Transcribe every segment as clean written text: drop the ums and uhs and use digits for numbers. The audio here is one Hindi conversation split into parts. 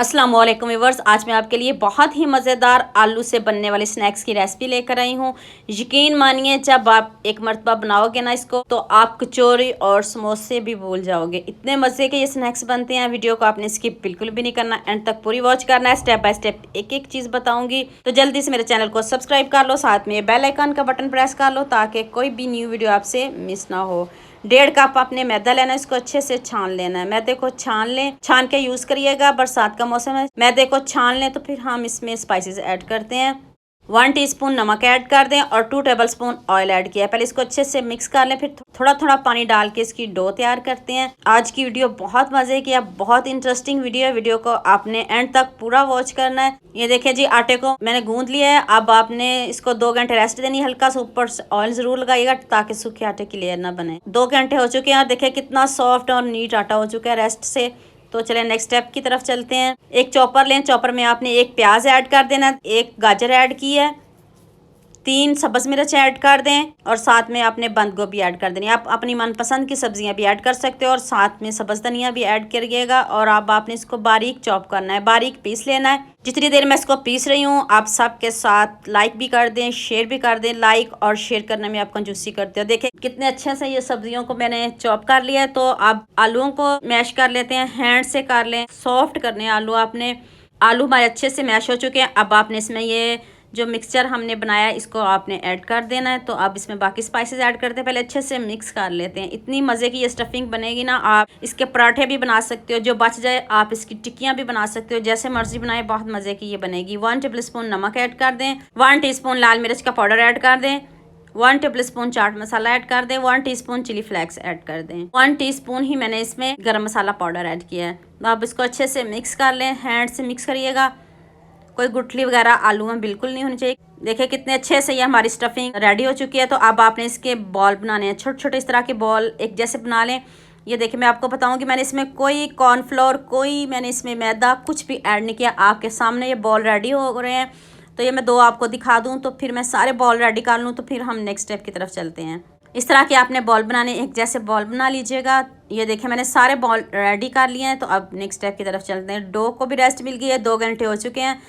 अस्सलाम वालेकुम व्यूअर्स, आज मैं आपके लिए बहुत ही मज़ेदार आलू से बनने वाले स्नैक्स की रेसिपी लेकर आई हूँ। यकीन मानिए, जब आप एक मरतबा बनाओगे ना इसको, तो आप कचौरी और समोसे भी भूल जाओगे। इतने मज़े के ये स्नैक्स बनते हैं। वीडियो को आपने स्किप बिल्कुल भी नहीं करना, एंड तक पूरी वॉच करना है। स्टेप बाय स्टेप एक एक चीज़ बताऊँगी, तो जल्दी से मेरे चैनल को सब्सक्राइब कर लो, साथ में बेल आइकन का बटन प्रेस कर लो ताकि कोई भी न्यू वीडियो आपसे मिस ना हो। 1.5 कप आपने मैदा लेना है, इसको अच्छे से छान लेना है। मैदे को छान लें, छान के यूज़ करिएगा, बरसात का मौसम है। मैदे को छान लें तो फिर हम इसमें स्पाइसेस ऐड करते हैं। 1 टीस्पून नमक ऐड कर दें और 2 टेबलस्पून ऑयल ऐड किया है। पहले इसको अच्छे से मिक्स कर लें, फिर थोड़ा थोड़ा पानी डाल के इसकी डो तैयार करते हैं। आज की वीडियो बहुत मज़े की है, बहुत इंटरेस्टिंग वीडियो है। वीडियो को आपने एंड तक पूरा वॉच करना है। ये देखिए जी, आटे को मैंने गूंद लिया है। अब आपने इसको 2 घंटे रेस्ट देनी है। हल्का सा ऊपर से ऑयल ज़रूर लगाइएगा ताकि सूखे आटे की लेयर ना बने। 2 घंटे हो चुके हैं और देखिए कितना सॉफ्ट और नीट आटा हो चुका है रेस्ट से। तो चलें नेक्स्ट स्टेप की तरफ चलते हैं। एक चॉपर लें, चॉपर में आपने 1 प्याज ऐड कर देना, 1 गाजर ऐड की है, 3 सब्ज़ मिर्च ऐड कर दें और साथ में आपने बंद गोभी ऐड कर देनी। आप अपनी मनपसंद की सब्जियां भी ऐड कर सकते हो और साथ में सब्ज़ धनिया भी ऐड करिएगा। और अब आपने इसको बारीक चॉप करना है, बारीक पीस लेना है। जितनी देर मैं इसको पीस रही हूँ, आप सबके साथ लाइक भी कर दें, शेयर भी कर दें। लाइक और शेयर करने में आप कंजूसी करते हो। देखिए कितने अच्छे से ये सब्जियों को मैंने चॉप कर लिया है। तो अब आलूओं को मैश कर लेते हैं, हैंड से कर लें, सॉफ्ट करने आलू आपने। आलू हमारे अच्छे से मैश हो चुके हैं। अब आपने इसमें ये जो मिक्सचर हमने बनाया इसको आपने ऐड कर देना है। तो अब इसमें बाकी स्पाइसेस ऐड करते हैं, पहले अच्छे से मिक्स कर लेते हैं। इतनी मज़े की ये स्टफिंग बनेगी ना, आप इसके पराठे भी बना सकते हो, जो बच जाए आप इसकी टिक्कियाँ भी बना सकते हो, जैसे मर्जी बनाए, बहुत मज़े की ये बनेगी। 1 टेबलस्पून नमक ऐड कर दें, 1 टीस्पून लाल मिर्च का पाउडर ऐड कर दें, 1 टेबलस्पून चाट मसाला ऐड कर दें, 1 टीस्पून चिली फ्लेक्स ऐड कर दें, 1 टीस्पून ही मैंने इसमें गरम मसाला पाउडर ऐड किया है। तो आप इसको अच्छे से मिक्स कर लें, हैंड से मिक्स करिएगा। कोई गुठली वगैरह आलू में बिल्कुल नहीं होनी चाहिए। देखिए कितने अच्छे से ये हमारी स्टफिंग रेडी हो चुकी है। तो अब आपने इसके बॉल बनाने हैं, छोटे छोटे इस तरह के बॉल एक जैसे बना लें। ये देखिए मैं आपको बताऊंगी, मैंने इसमें कोई कॉर्नफ्लोर, कोई मैंने इसमें मैदा कुछ भी ऐड नहीं किया। आपके सामने ये बॉल रेडी हो रहे हैं। तो ये मैं 2 आपको दिखा दूँ, तो फिर मैं सारे बॉल रेडी कर लूँ, तो फिर हम नेक्स्ट स्टेप की तरफ चलते हैं। इस तरह के आपने बॉल बनाने, एक जैसे बॉल बना लीजिएगा। ये देखिए मैंने सारे बॉल रेडी कर लिए हैं। तो अब नेक्स्ट स्टेप की तरफ चलते हैं। डो को भी रेस्ट मिल गई है, 2 घंटे हो चुके हैं।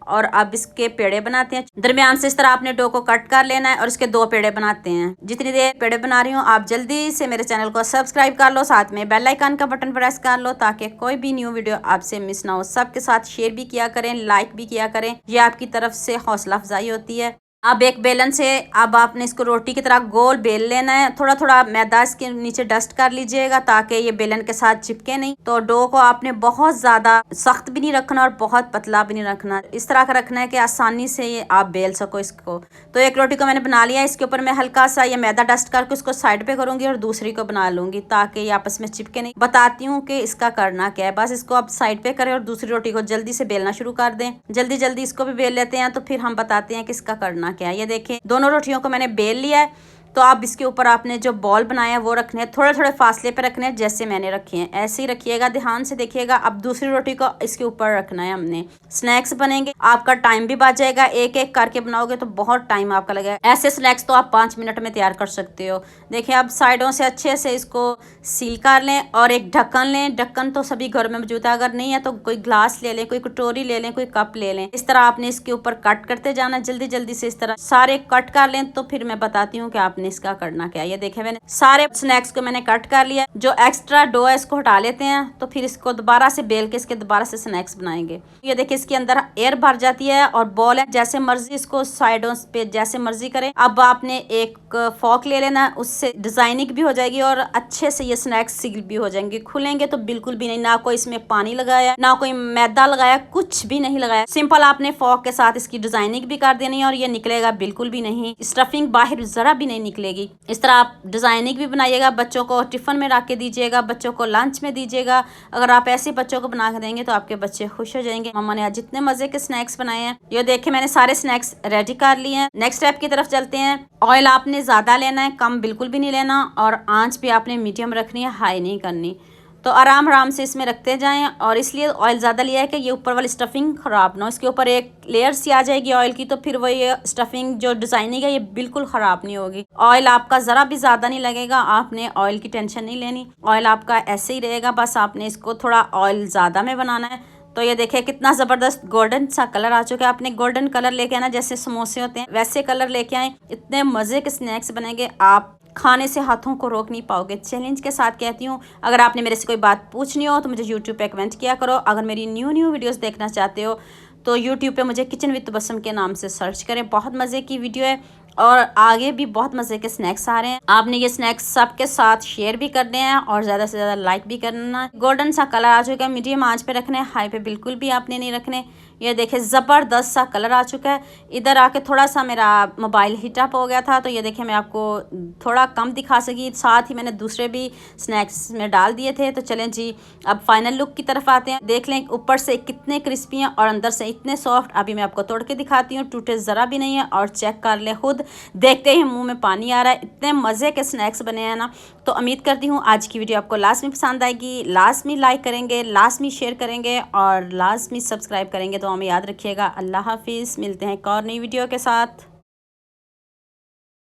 और अब इसके पेड़े बनाते हैं। दरमियान से इस तरह आपने डो को कट कर लेना है और इसके 2 पेड़े बनाते हैं। जितनी देर पेड़े बना रही हूँ, आप जल्दी से मेरे चैनल को सब्सक्राइब कर लो, साथ में बेल आइकन का बटन प्रेस कर लो ताकि कोई भी न्यू वीडियो आपसे मिस ना हो। सबके साथ शेयर भी किया करें, लाइक भी किया करें, ये आपकी तरफ से हौसला अफजाई होती है। अब एक बेलन से अब आपने इसको रोटी की तरह गोल बेल लेना है। थोड़ा थोड़ा मैदा इसके नीचे डस्ट कर लीजिएगा ताकि ये बेलन के साथ चिपके नहीं। तो डो को आपने बहुत ज़्यादा सख्त भी नहीं रखना और बहुत पतला भी नहीं रखना, इस तरह का रखना है कि आसानी से ये आप बेल सको इसको। तो एक रोटी को मैंने बना लिया, इसके ऊपर मैं हल्का सा ये मैदा डस्ट करके उसको साइड पे करूँगी और दूसरी को बना लूँगी ताकि ये आपस में चिपके नहीं। बताती हूँ कि इसका करना क्या है। बस इसको आप साइड पे करें और दूसरी रोटी को जल्दी से बेलना शुरू कर दें। जल्दी जल्दी इसको भी बेल लेते हैं, तो फिर हम बताते हैं कि इसका करना क्या है। ये देखें दोनों रोटियों को मैंने बेल लिया है। तो अब इसके ऊपर आपने जो बॉल बनाया है वो रखने हैं, थोड़े थोड़े फासले पे रखने हैं, जैसे मैंने रखे हैं ऐसे ही रखिएगा, ध्यान से देखिएगा। अब दूसरी रोटी को इसके ऊपर रखना है हमने। स्नैक्स बनेंगे, आपका टाइम भी बच जाएगा। एक एक करके बनाओगे तो बहुत टाइम आपका लगेगा। ऐसे स्नैक्स तो आप 5 मिनट में तैयार कर सकते हो। देखिए अब साइडों से अच्छे से इसको सील कर लें और एक ढक्कन लें। ढक्कन तो सभी घर में मौजूद है, अगर नहीं है तो कोई ग्लास ले लें, कोई कटोरी ले लें, कोई कप ले लें। इस तरह आपने इसके ऊपर कट करते जाना, जल्दी जल्दी से इस तरह सारे कट कर लें। तो फिर मैं बताती हूँ कि आपने इसका करना क्या है। ये देखें मैंने सारे स्नैक्स को मैंने कट कर लिया। जो एक्स्ट्रा डो है इसको हटा लेते हैं, तो फिर इसको दोबारा से बेल के इसके दोबारा से स्नैक्स बनाएंगे। ये देखिए इसके अंदर एयर भर जाती है और बॉल है, जैसे मर्जी इसको साइडों पे जैसे मर्जी करें। अब आपने एक फॉक ले लेना है, उससे डिजाइनिंग भी हो जाएगी और अच्छे से ये स्नैक्स सील भी हो जाएंगे। खुलेंगे तो बिल्कुल भी नहीं, ना कोई इसमें पानी लगाया, ना कोई मैदा लगाया, कुछ भी नहीं लगाया। सिंपल आपने फॉक के साथ इसकी डिजाइनिंग भी कर देनी है और ये निकलेगा बिल्कुल भी नहीं, स्टफिंग बाहर जरा भी नहीं निकलेगी। इस तरह आप डिजाइनिंग भी बनाइएगा, बच्चों को टिफिन में रख के दीजिएगा, बच्चों को लंच में दीजिएगा। अगर आप ऐसे बच्चों को बना के देंगे तो आपके बच्चे खुश हो जाएंगे, मम्मा ने आज जितने मजे के स्नैक्स बनाए हैं। ये देखे मैंने सारे स्नैक्स रेडी कर लिए हैं। नेक्स्ट स्टेप की तरफ चलते हैं। ऑयल आपने ज्यादा लेना है, कम बिल्कुल भी नहीं लेना, और आंच भी आपने मीडियम रखनी है, हाई नहीं करनी। तो आराम आराम से इसमें रखते जाएं। और इसलिए ऑयल ज़्यादा लिया है कि ये ऊपर वाली स्टफिंग ख़राब ना हो। इसके ऊपर एक लेयर सी आ जाएगी ऑयल की, तो फिर वो ये स्टफिंग जो डिज़ाइनिंग है ये बिल्कुल ख़राब नहीं होगी। ऑयल आपका ज़रा भी ज़्यादा नहीं लगेगा, आपने ऑयल की टेंशन नहीं लेनी। ऑयल आपका ऐसे ही रहेगा, बस आपने इसको थोड़ा ऑयल ज़्यादा में बनाना है। तो ये देखिए कितना ज़बरदस्त गोल्डन सा कलर आ चुका है। आपने गोल्डन कलर लेके आना, जैसे समोसे होते हैं वैसे कलर लेके आए। इतने मज़े के स्नैक्स बनेंगे, आप खाने से हाथों को रोक नहीं पाओगे। चैलेंज के साथ कहती हूँ, अगर आपने मेरे से कोई बात पूछनी हो तो मुझे यूट्यूब पे कमेंट किया करो। अगर मेरी न्यू वीडियोस देखना चाहते हो तो यूट्यूब पे मुझे किचन विद बसम के नाम से सर्च करें। बहुत मज़े की वीडियो है और आगे भी बहुत मज़े के स्नैक्स आ रहे हैं। आपने ये स्नैक्स सबके साथ शेयर भी करने हैं और ज़्यादा से ज़्यादा लाइक भी करना है। गोल्डन सा कलर आ चुका है, मीडियम आंच पे रखने, हाई पे बिल्कुल भी आपने नहीं रखने। ये देखिए ज़बरदस्त सा कलर आ चुका है। इधर आके थोड़ा सा मेरा मोबाइल हीटअप हो गया था, तो ये देखिए मैं आपको थोड़ा कम दिखा सकी। साथ ही मैंने दूसरे भी स्नैक्स में डाल दिए थे। तो चलें जी, अब फाइनल लुक की तरफ आते हैं। देख लें ऊपर से कितने क्रिस्पी हैं और अंदर से इतने सॉफ्ट। अभी मैं आपको तोड़ के दिखाती हूँ, टूटे ज़रा भी नहीं है। और चेक कर ले खुद, देखते ही मुंह में पानी आ रहा है। इतने मज़े के स्नैक्स बने हैं ना। तो उम्मीद करती हूँ आज की वीडियो आपको लास्ट में पसंद आएगी। लास्ट में लाइक करेंगे, लास्ट में शेयर करेंगे और लास्ट में सब्सक्राइब करेंगे। तो हमें याद रखिएगा। अल्लाह हाफिज़, मिलते हैं एक और नई वीडियो के साथ।